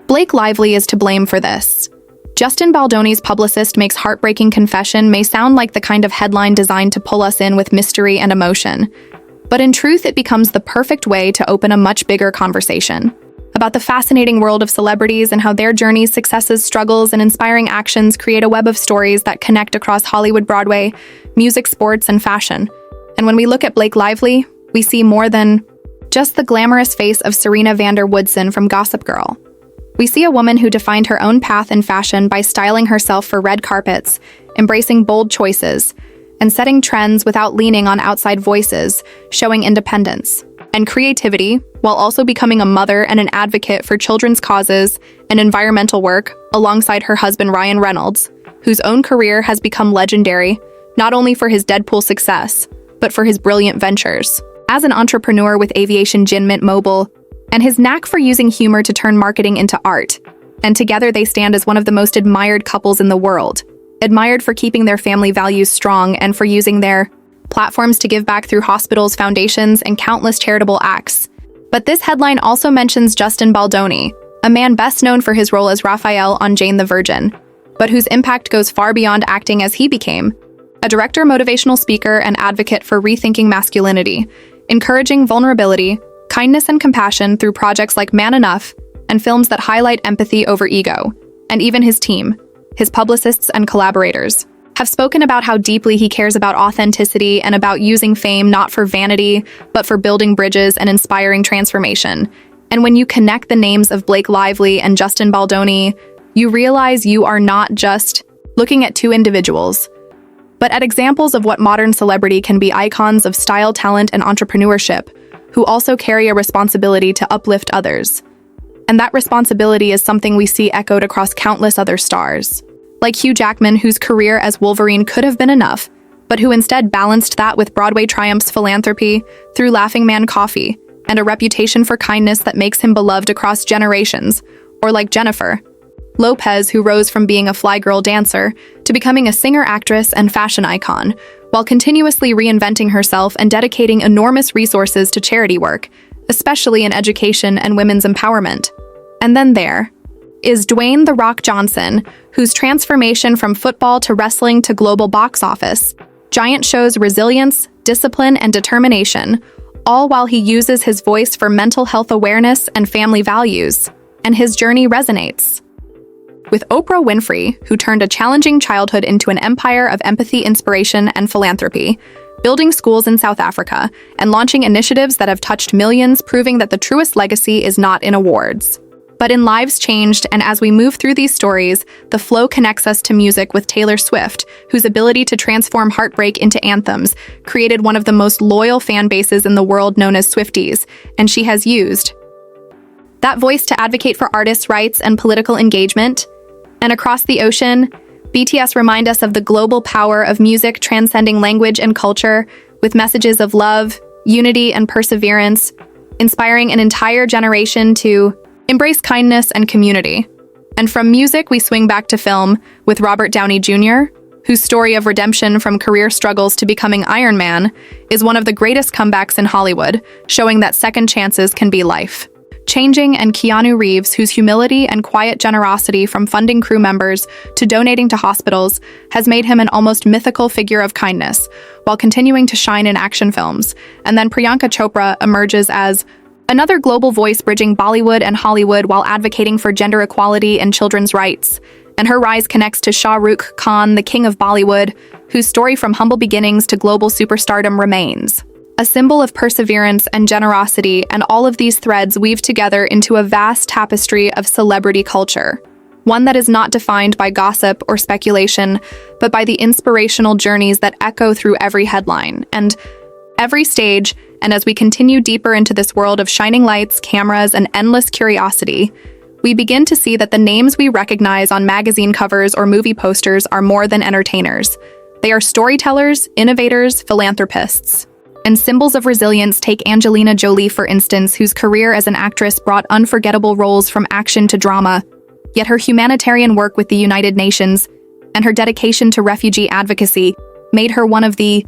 Blake Lively is to blame for this. Justin Baldoni's Publicist makes heartbreaking confession may sound like the kind of headline designed to pull us in with mystery and emotion, but in truth it becomes the perfect way to open a much bigger conversation about the fascinating world of celebrities and how their journeys, successes, struggles, and inspiring actions create a web of stories that connect across Hollywood, Broadway, music, sports, and fashion. And when we look at Blake Lively, we see more than just the glamorous face of Serena van der Woodsen from Gossip Girl. We see a woman who defined her own path in fashion by styling herself for red carpets, embracing bold choices, and setting trends without leaning on outside voices, showing independence and creativity, while also becoming a mother and an advocate for children's causes and environmental work alongside her husband Ryan Reynolds, whose own career has become legendary, not only for his Deadpool success, but for his brilliant ventures as an entrepreneur with aviation Gin Mint Mobile, and his knack for using humor to turn marketing into art. And together they stand as one of the most admired couples in the world, admired for keeping their family values strong and for using their platforms to give back through hospitals, foundations, and countless charitable acts. But this headline also mentions Justin Baldoni, a man best known for his role as Raphael on Jane the Virgin, but whose impact goes far beyond acting, as he became a director, motivational speaker, and advocate for rethinking masculinity, encouraging vulnerability, kindness, and compassion through projects like Man Enough and films that highlight empathy over ego. And even his team, his publicists and collaborators, have spoken about how deeply he cares about authenticity and about using fame not for vanity, but for building bridges and inspiring transformation. And when you connect the names of Blake Lively and Justin Baldoni, you realize you are not just looking at two individuals, but at examples of what modern celebrity can be: icons of style, talent, and entrepreneurship, who also carry a responsibility to uplift others. And that responsibility is something we see echoed across countless other stars, like Hugh Jackman, whose career as Wolverine could have been enough, but who instead balanced that with Broadway triumphs, philanthropy through Laughing Man Coffee, and a reputation for kindness that makes him beloved across generations. Or like Jennifer Lopez, who rose from being a fly girl dancer to becoming a singer, actress, and fashion icon, while continuously reinventing herself and dedicating enormous resources to charity work, especially in education and women's empowerment. And then there is Dwayne "The Rock" Johnson, whose transformation from football to wrestling to global box office giant shows resilience, discipline, and determination, all while he uses his voice for mental health awareness and family values. And his journey resonates with Oprah Winfrey, who turned a challenging childhood into an empire of empathy, inspiration, and philanthropy, building schools in South Africa and launching initiatives that have touched millions, proving that the truest legacy is not in awards, but in lives changed. And as we move through these stories, the flow connects us to music with Taylor Swift, whose ability to transform heartbreak into anthems created one of the most loyal fan bases in the world, known as Swifties, and she has used that voice to advocate for artists' rights and political engagement. And across the ocean, BTS remind us of the global power of music transcending language and culture, with messages of love, unity, and perseverance, inspiring an entire generation to embrace kindness and community. And from music, we swing back to film with Robert Downey Jr., whose story of redemption from career struggles to becoming Iron Man is one of the greatest comebacks in Hollywood, showing that second chances can be life-changing. And Keanu Reeves, whose humility and quiet generosity, from funding crew members to donating to hospitals, has made him an almost mythical figure of kindness, while continuing to shine in action films. And then Priyanka Chopra emerges as another global voice, bridging Bollywood and Hollywood while advocating for gender equality and children's rights. And her rise connects to Shah Rukh Khan, the king of Bollywood, whose story from humble beginnings to global superstardom remains a symbol of perseverance and generosity. And all of these threads weave together into a vast tapestry of celebrity culture, one that is not defined by gossip or speculation, but by the inspirational journeys that echo through every headline and every stage. And as we continue deeper into this world of shining lights, cameras, and endless curiosity, we begin to see that the names we recognize on magazine covers or movie posters are more than entertainers. They are storytellers, innovators, philanthropists, and symbols of resilience. Take Angelina Jolie, for instance, whose career as an actress brought unforgettable roles from action to drama, yet her humanitarian work with the United Nations and her dedication to refugee advocacy made her one of the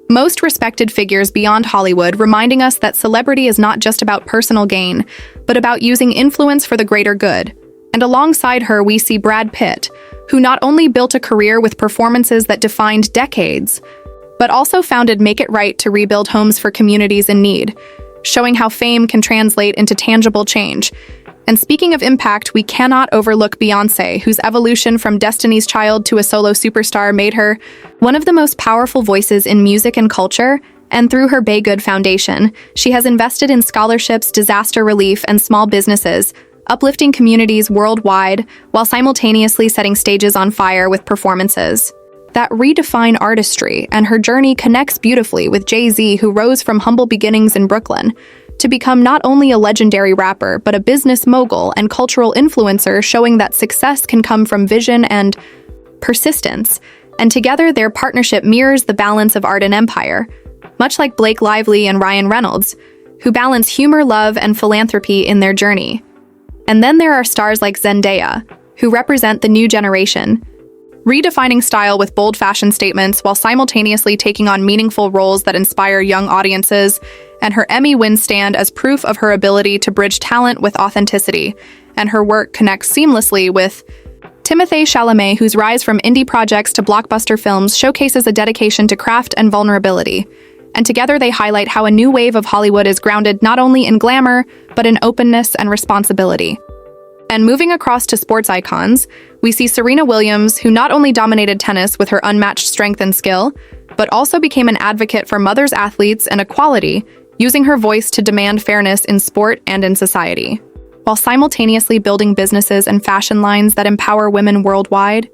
most respected figures beyond Hollywood, reminding us that celebrity is not just about personal gain, but about using influence for the greater good. And alongside her, we see Brad Pitt, who not only built a career with performances that defined decades, but also founded Make It Right to rebuild homes for communities in need, showing how fame can translate into tangible change. And speaking of impact, we cannot overlook Beyoncé, whose evolution from Destiny's Child to a solo superstar made her one of the most powerful voices in music and culture. And through her Bay Good Foundation, she has invested in scholarships, disaster relief, and small businesses, uplifting communities worldwide while simultaneously setting stages on fire with performances that redefine artistry. And her journey connects beautifully with Jay-Z, who rose from humble beginnings in Brooklyn to become not only a legendary rapper, but a business mogul and cultural influencer, showing that success can come from vision and persistence. And together, their partnership mirrors the balance of art and empire, much like Blake Lively and Ryan Reynolds, who balance humor, love, and philanthropy in their journey. And then there are stars like Zendaya, who represent the new generation, redefining style with bold fashion statements while simultaneously taking on meaningful roles that inspire young audiences, and her Emmy wins stand as proof of her ability to bridge talent with authenticity, and her work connects seamlessly with Timothée Chalamet, whose rise from indie projects to blockbuster films showcases a dedication to craft and vulnerability. And together they highlight how a new wave of Hollywood is grounded not only in glamour, but in openness and responsibility. And moving across to sports icons, we see Serena Williams, who not only dominated tennis with her unmatched strength and skill, but also became an advocate for mothers, athletes, and equality, using her voice to demand fairness in sport and in society, while simultaneously building businesses and fashion lines that empower women worldwide.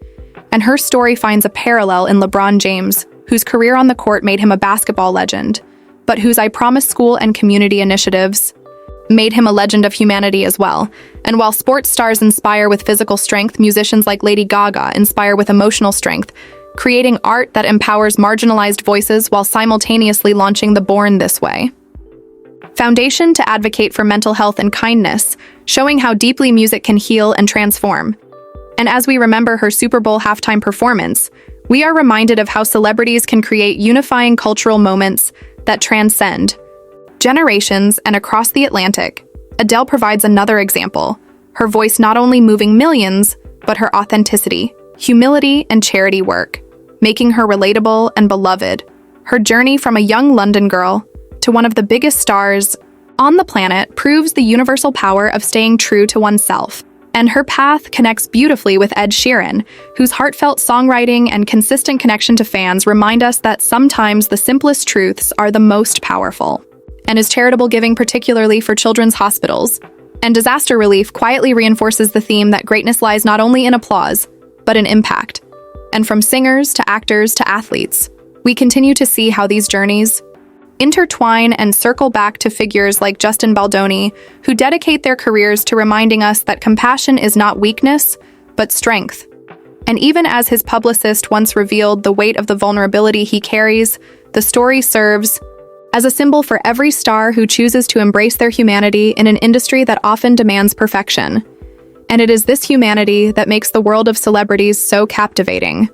And her story finds a parallel in LeBron James, whose career on the court made him a basketball legend, but whose I Promise school and community initiatives made him a legend of humanity as well. And while sports stars inspire with physical strength, musicians like Lady Gaga inspire with emotional strength, creating art that empowers marginalized voices while simultaneously launching the Born This Way Foundation to advocate for mental health and kindness, showing how deeply music can heal and transform. And as we remember her Super Bowl halftime performance, we are reminded of how celebrities can create unifying cultural moments that transcend generations and across the Atlantic. Adele provides another example, her voice not only moving millions, but her authenticity, humility, and charity work, making her relatable and beloved. Her journey from a young London girl to one of the biggest stars on the planet proves the universal power of staying true to oneself. And her path connects beautifully with Ed Sheeran, whose heartfelt songwriting and consistent connection to fans remind us that sometimes the simplest truths are the most powerful. And his charitable giving, particularly for children's hospitals and disaster relief, quietly reinforces the theme that greatness lies not only in applause, but in impact. And from singers to actors to athletes, we continue to see how these journeys intertwine and circle back to figures like Justin Baldoni, who dedicate their careers to reminding us that compassion is not weakness, but strength. And even as his publicist once revealed the weight of the vulnerability he carries, the story serves as a symbol for every star who chooses to embrace their humanity in an industry that often demands perfection. And it is this humanity that makes the world of celebrities so captivating.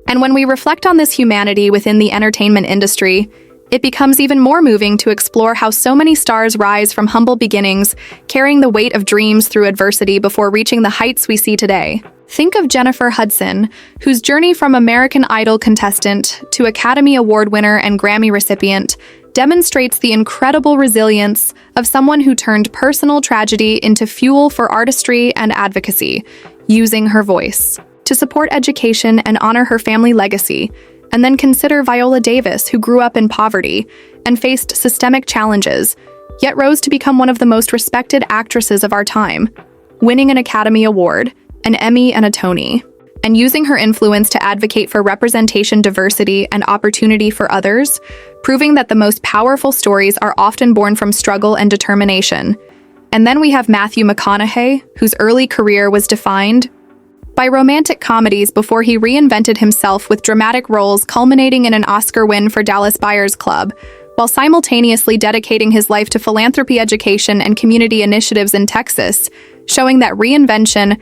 And when we reflect on this humanity within the entertainment industry, it becomes even more moving to explore how so many stars rise from humble beginnings, carrying the weight of dreams through adversity before reaching the heights we see today. Think of Jennifer Hudson, whose journey from American Idol contestant to Academy Award winner and Grammy recipient demonstrates the incredible resilience of someone who turned personal tragedy into fuel for artistry and advocacy, using her voice to support education and honor her family legacy. And then consider Viola Davis, who grew up in poverty and faced systemic challenges, yet rose to become one of the most respected actresses of our time, winning an Academy Award, an Emmy, and a Tony, and using her influence to advocate for representation, diversity, and opportunity for others, proving that the most powerful stories are often born from struggle and determination. And then we have Matthew McConaughey, whose early career was defined by romantic comedies before he reinvented himself with dramatic roles culminating in an Oscar win for Dallas Buyers Club, while simultaneously dedicating his life to philanthropy, education, and community initiatives in Texas, showing that reinvention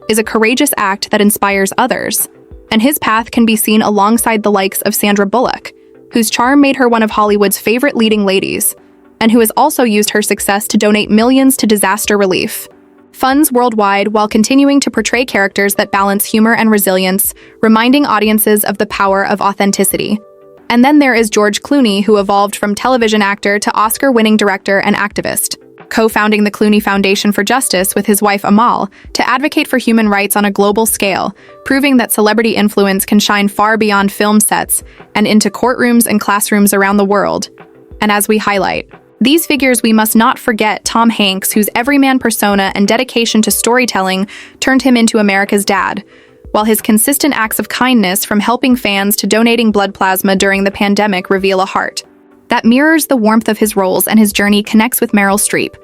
is a courageous act that inspires others. And his path can be seen alongside the likes of Sandra Bullock, whose charm made her one of Hollywood's favorite leading ladies, and who has also used her success to donate millions to disaster relief. funds worldwide while continuing to portray characters that balance humor and resilience, reminding audiences of the power of authenticity. And then there is George Clooney, who evolved from television actor to Oscar-winning director and activist, co-founding the Clooney Foundation for Justice with his wife Amal to advocate for human rights on a global scale, proving that celebrity influence can shine far beyond film sets and into courtrooms and classrooms around the world. And as we highlight these figures, we must not forget Tom Hanks, whose everyman persona and dedication to storytelling turned him into America's dad, while his consistent acts of kindness, from helping fans to donating blood plasma during the pandemic, reveal a heart that mirrors the warmth of his roles. And his journey connects with Meryl Streep,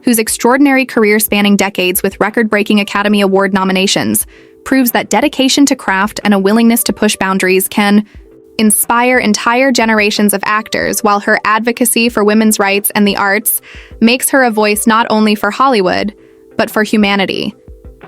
whose extraordinary career spanning decades with record-breaking Academy Award nominations proves that dedication to craft and a willingness to push boundaries can inspire entire generations of actors, while her advocacy for women's rights and the arts makes her a voice not only for Hollywood, but for humanity.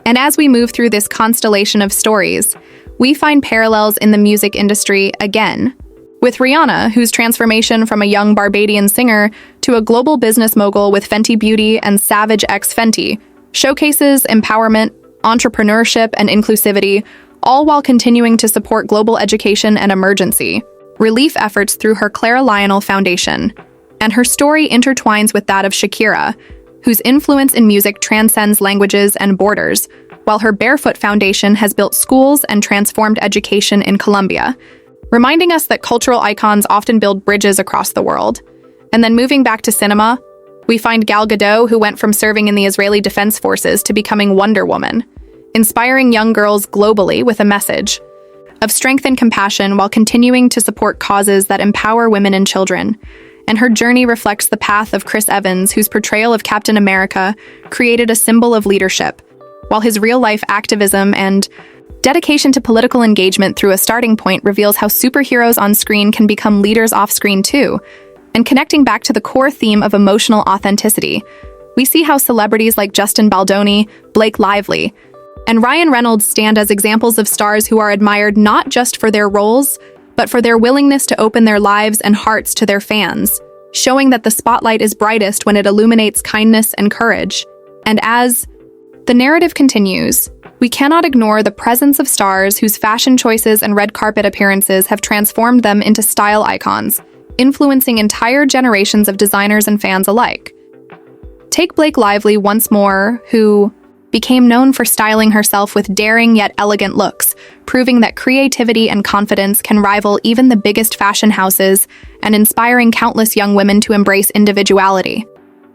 And as we move through this constellation of stories, we find parallels in the music industry again, with Rihanna, whose transformation from a young Barbadian singer to a global business mogul with Fenty Beauty and Savage X Fenty showcases empowerment, entrepreneurship, and inclusivity, all while continuing to support global education and emergency relief efforts through her Clara Lionel Foundation. And her story intertwines with that of Shakira, whose influence in music transcends languages and borders, while her Barefoot Foundation has built schools and transformed education in Colombia, reminding us that cultural icons often build bridges across the world. And then moving back to cinema, we find Gal Gadot, who went from serving in the Israeli Defense Forces to becoming Wonder Woman, inspiring young girls globally with a message of strength and compassion while continuing to support causes that empower women and children. And her journey reflects the path of Chris Evans, whose portrayal of Captain America created a symbol of leadership, while his real-life activism and dedication to political engagement through A Starting Point reveals how superheroes on screen can become leaders off-screen too. And connecting back to the core theme of emotional authenticity, we see how celebrities like Justin Baldoni, Blake Lively, and Ryan Reynolds stand as examples of stars who are admired not just for their roles, but for their willingness to open their lives and hearts to their fans, showing that the spotlight is brightest when it illuminates kindness and courage. And as the narrative continues, we cannot ignore the presence of stars whose fashion choices and red carpet appearances have transformed them into style icons, influencing entire generations of designers and fans alike. Take Blake Lively once more, who became known for styling herself with daring yet elegant looks, proving that creativity and confidence can rival even the biggest fashion houses and inspiring countless young women to embrace individuality.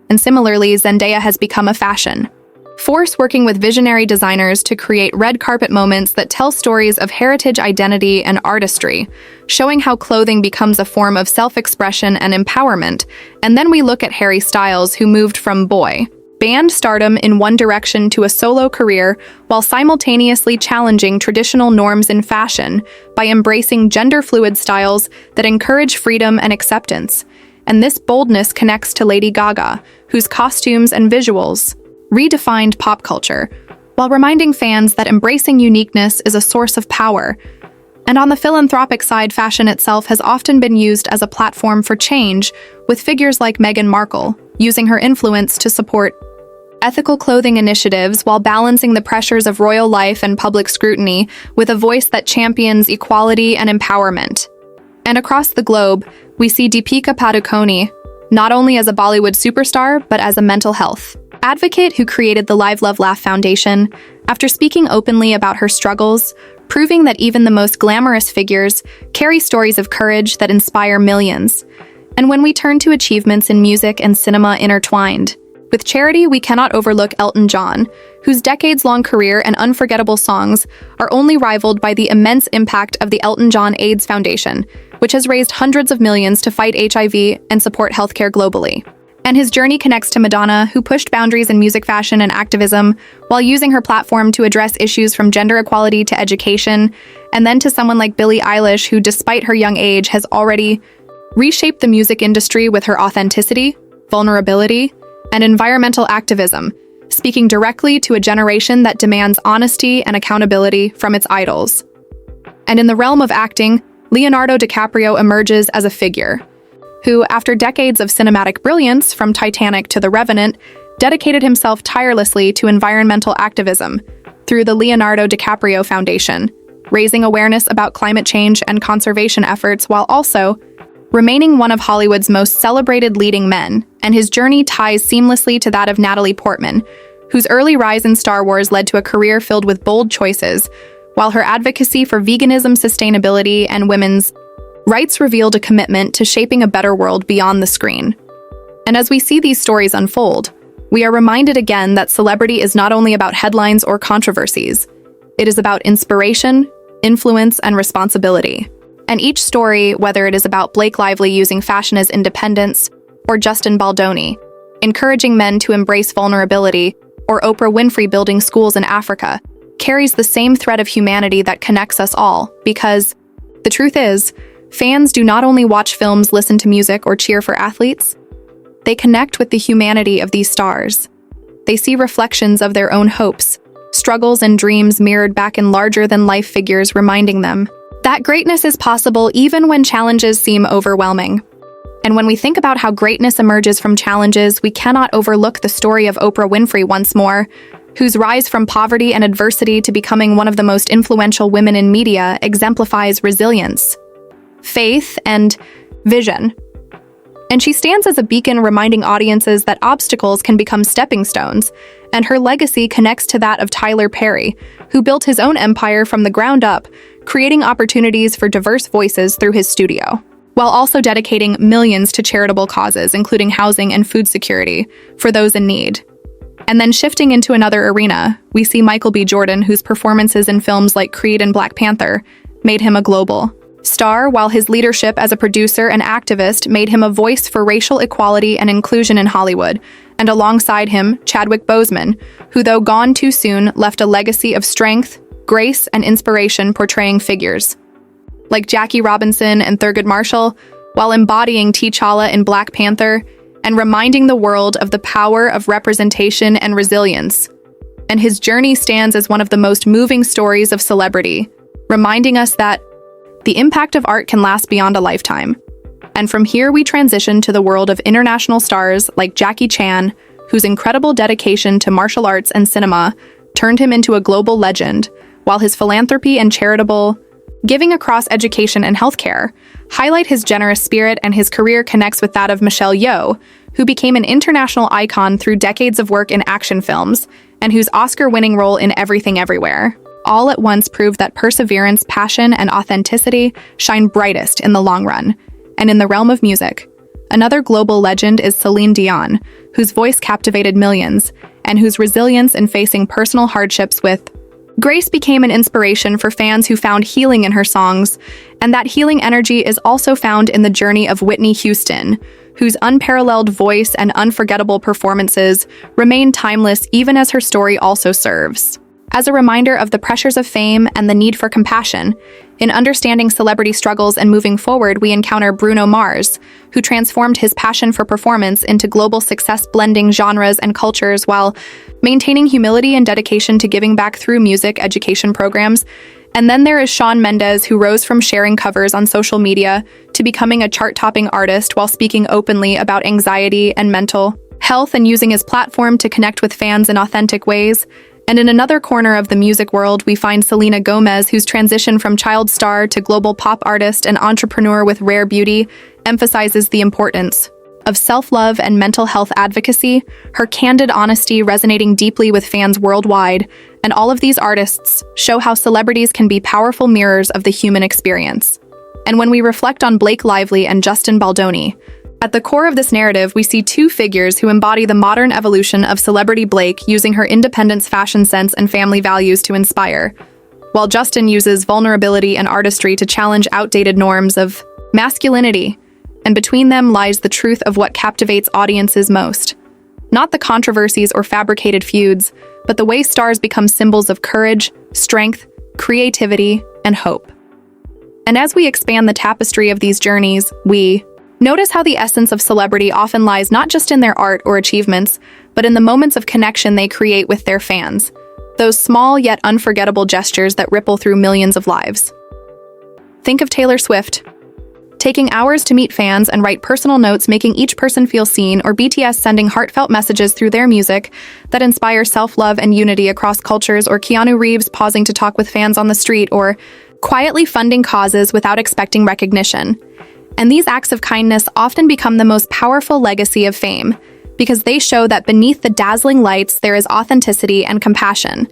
And similarly, Zendaya has become a fashion force, working with visionary designers to create red carpet moments that tell stories of heritage, identity, and artistry, showing how clothing becomes a form of self-expression and empowerment. And then we look at Harry Styles, who moved from boy band stardom in one direction to a solo career while simultaneously challenging traditional norms in fashion by embracing gender-fluid styles that encourage freedom and acceptance. And this boldness connects to Lady Gaga, whose costumes and visuals redefined pop culture, while reminding fans that embracing uniqueness is a source of power. And on the philanthropic side, fashion itself has often been used as a platform for change, with figures like Meghan Markle using her influence to support ethical clothing initiatives while balancing the pressures of royal life and public scrutiny with a voice that champions equality and empowerment. And across the globe, we see Deepika Padukone not only as a Bollywood superstar, but as a mental health advocate who created the Live Love Laugh Foundation after speaking openly about her struggles, proving that even the most glamorous figures carry stories of courage that inspire millions. And when we turn to achievements in music and cinema intertwined with charity, we cannot overlook Elton John, whose decades-long career and unforgettable songs are only rivaled by the immense impact of the Elton John AIDS Foundation, which has raised hundreds of millions to fight HIV and support healthcare globally. And his journey connects to Madonna, who pushed boundaries in music, fashion, and activism while using her platform to address issues from gender equality to education, and then to someone like Billie Eilish, who, despite her young age, has already reshaped the music industry with her authenticity, vulnerability, and environmental activism, speaking directly to a generation that demands honesty and accountability from its idols. And in the realm of acting, Leonardo DiCaprio emerges as a figure who, after decades of cinematic brilliance, from Titanic to The Revenant, dedicated himself tirelessly to environmental activism through the Leonardo DiCaprio Foundation, raising awareness about climate change and conservation efforts while also remaining one of Hollywood's most celebrated leading men, and his journey ties seamlessly to that of Natalie Portman, whose early rise in Star Wars led to a career filled with bold choices, while her advocacy for veganism, sustainability, and women's rights revealed a commitment to shaping a better world beyond the screen. And as we see these stories unfold, we are reminded again that celebrity is not only about headlines or controversies. It is about inspiration, influence, and responsibility. And each story, whether it is about Blake Lively using fashion as independence, or Justin Baldoni encouraging men to embrace vulnerability, or Oprah Winfrey building schools in Africa, carries the same thread of humanity that connects us all, because the truth is, fans do not only watch films, listen to music, or cheer for athletes. They connect with the humanity of these stars. They see reflections of their own hopes, struggles, and dreams mirrored back in larger-than-life figures, reminding them that greatness is possible even when challenges seem overwhelming. And when we think about how greatness emerges from challenges, we cannot overlook the story of Oprah Winfrey once more, whose rise from poverty and adversity to becoming one of the most influential women in media exemplifies resilience, faith, and vision. And she stands as a beacon reminding audiences that obstacles can become stepping stones, and her legacy connects to that of Tyler Perry, who built his own empire from the ground up, creating opportunities for diverse voices through his studio, while also dedicating millions to charitable causes, including housing and food security, for those in need. And then shifting into another arena, we see Michael B. Jordan, whose performances in films like Creed and Black Panther made him a global star, while his leadership as a producer and activist made him a voice for racial equality and inclusion in Hollywood. And alongside him, Chadwick Boseman, who, though gone too soon, left a legacy of strength, grace, and inspiration, portraying figures like Jackie Robinson and Thurgood Marshall, while embodying T'Challa in Black Panther and reminding the world of the power of representation and resilience. And his journey stands as one of the most moving stories of celebrity, reminding us that the impact of art can last beyond a lifetime. And from here we transition to the world of international stars like Jackie Chan, whose incredible dedication to martial arts and cinema turned him into a global legend, while his philanthropy and charitable giving across education and healthcare highlight his generous spirit, and his career connects with that of Michelle Yeoh, who became an international icon through decades of work in action films, and whose Oscar-winning role in Everything Everywhere all at once proved that perseverance, passion, and authenticity shine brightest in the long run. And in the realm of music, another global legend is Celine Dion, whose voice captivated millions, and whose resilience in facing personal hardships with grace became an inspiration for fans who found healing in her songs, and that healing energy is also found in the journey of Whitney Houston, whose unparalleled voice and unforgettable performances remain timeless even as her story also serves as a reminder of the pressures of fame and the need for compassion. In understanding celebrity struggles and moving forward, we encounter Bruno Mars, who transformed his passion for performance into global success, blending genres and cultures while maintaining humility and dedication to giving back through music education programs. And then there is Shawn Mendes, who rose from sharing covers on social media to becoming a chart-topping artist while speaking openly about anxiety and mental health and using his platform to connect with fans in authentic ways. And in another corner of the music world, we find Selena Gomez, whose transition from child star to global pop artist and entrepreneur with rare beauty emphasizes the importance of self-love and mental health advocacy, her candid honesty resonating deeply with fans worldwide. And all of these artists show how celebrities can be powerful mirrors of the human experience. And when we reflect on Blake Lively and Justin Baldoni, at the core of this narrative, we see two figures who embody the modern evolution of celebrity. Blake using her independence, fashion sense, and family values to inspire, while Justin uses vulnerability and artistry to challenge outdated norms of masculinity. And between them lies the truth of what captivates audiences most. Not the controversies or fabricated feuds, but the way stars become symbols of courage, strength, creativity, and hope. And as we expand the tapestry of these journeys, we notice how the essence of celebrity often lies not just in their art or achievements, but in the moments of connection they create with their fans, those small yet unforgettable gestures that ripple through millions of lives. Think of Taylor Swift, taking hours to meet fans and write personal notes making each person feel seen, or BTS sending heartfelt messages through their music that inspire self-love and unity across cultures, or Keanu Reeves pausing to talk with fans on the street, or quietly funding causes without expecting recognition. And these acts of kindness often become the most powerful legacy of fame, because they show that beneath the dazzling lights there is authenticity and compassion.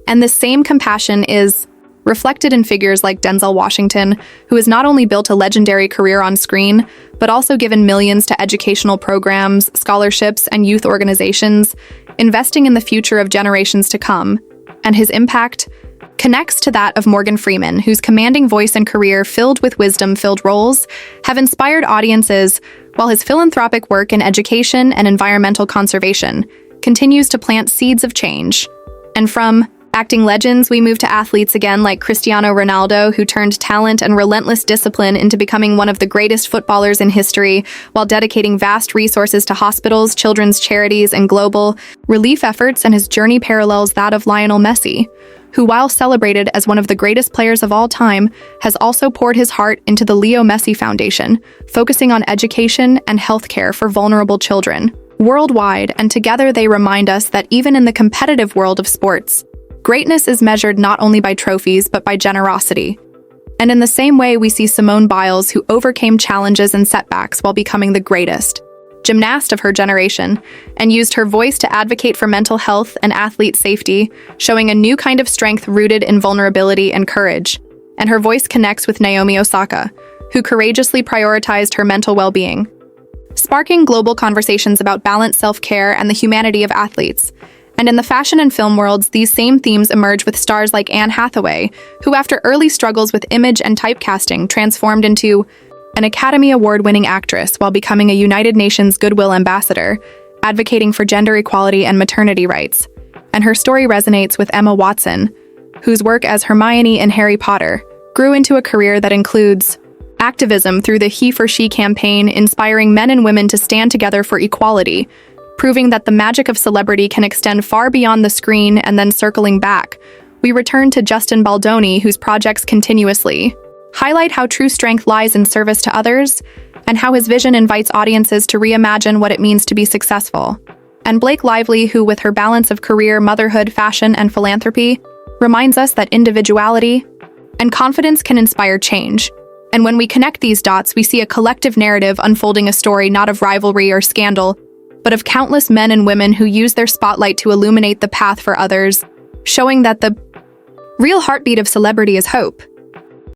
And this same compassion is reflected in figures like Denzel Washington, who has not only built a legendary career on screen, but also given millions to educational programs, scholarships, and youth organizations, investing in the future of generations to come. And his impact connects to that of Morgan Freeman, whose commanding voice and career filled with wisdom-filled roles have inspired audiences, while his philanthropic work in education and environmental conservation continues to plant seeds of change. And from acting legends, we move to athletes again, like Cristiano Ronaldo, who turned talent and relentless discipline into becoming one of the greatest footballers in history, while dedicating vast resources to hospitals, children's charities, and global relief efforts. And his journey parallels that of Lionel Messi, who, while celebrated as one of the greatest players of all time, has also poured his heart into the Leo Messi Foundation, focusing on education and healthcare for vulnerable children worldwide. And together they remind us that even in the competitive world of sports, greatness is measured not only by trophies, but by generosity. And in the same way, we see Simone Biles, who overcame challenges and setbacks while becoming the greatest gymnast of her generation, and used her voice to advocate for mental health and athlete safety, showing a new kind of strength rooted in vulnerability and courage. And her voice connects with Naomi Osaka, who courageously prioritized her mental well-being, sparking global conversations about balanced self-care and the humanity of athletes. And in the fashion and film worlds, these same themes emerge with stars like Anne Hathaway, who, after early struggles with image and typecasting, transformed into an Academy Award-winning actress while becoming a United Nations Goodwill Ambassador, advocating for gender equality and maternity rights. And her story resonates with Emma Watson, whose work as Hermione in Harry Potter grew into a career that includes activism through the He for She campaign, inspiring men and women to stand together for equality, proving that the magic of celebrity can extend far beyond the screen. And then circling back, we return to Justin Baldoni, whose projects continuously highlight how true strength lies in service to others, and how his vision invites audiences to reimagine what it means to be successful. And Blake Lively, who, with her balance of career, motherhood, fashion, and philanthropy, reminds us that individuality and confidence can inspire change. And when we connect these dots, we see a collective narrative unfolding, a story not of rivalry or scandal, but of countless men and women who use their spotlight to illuminate the path for others, showing that the real heartbeat of celebrity is hope.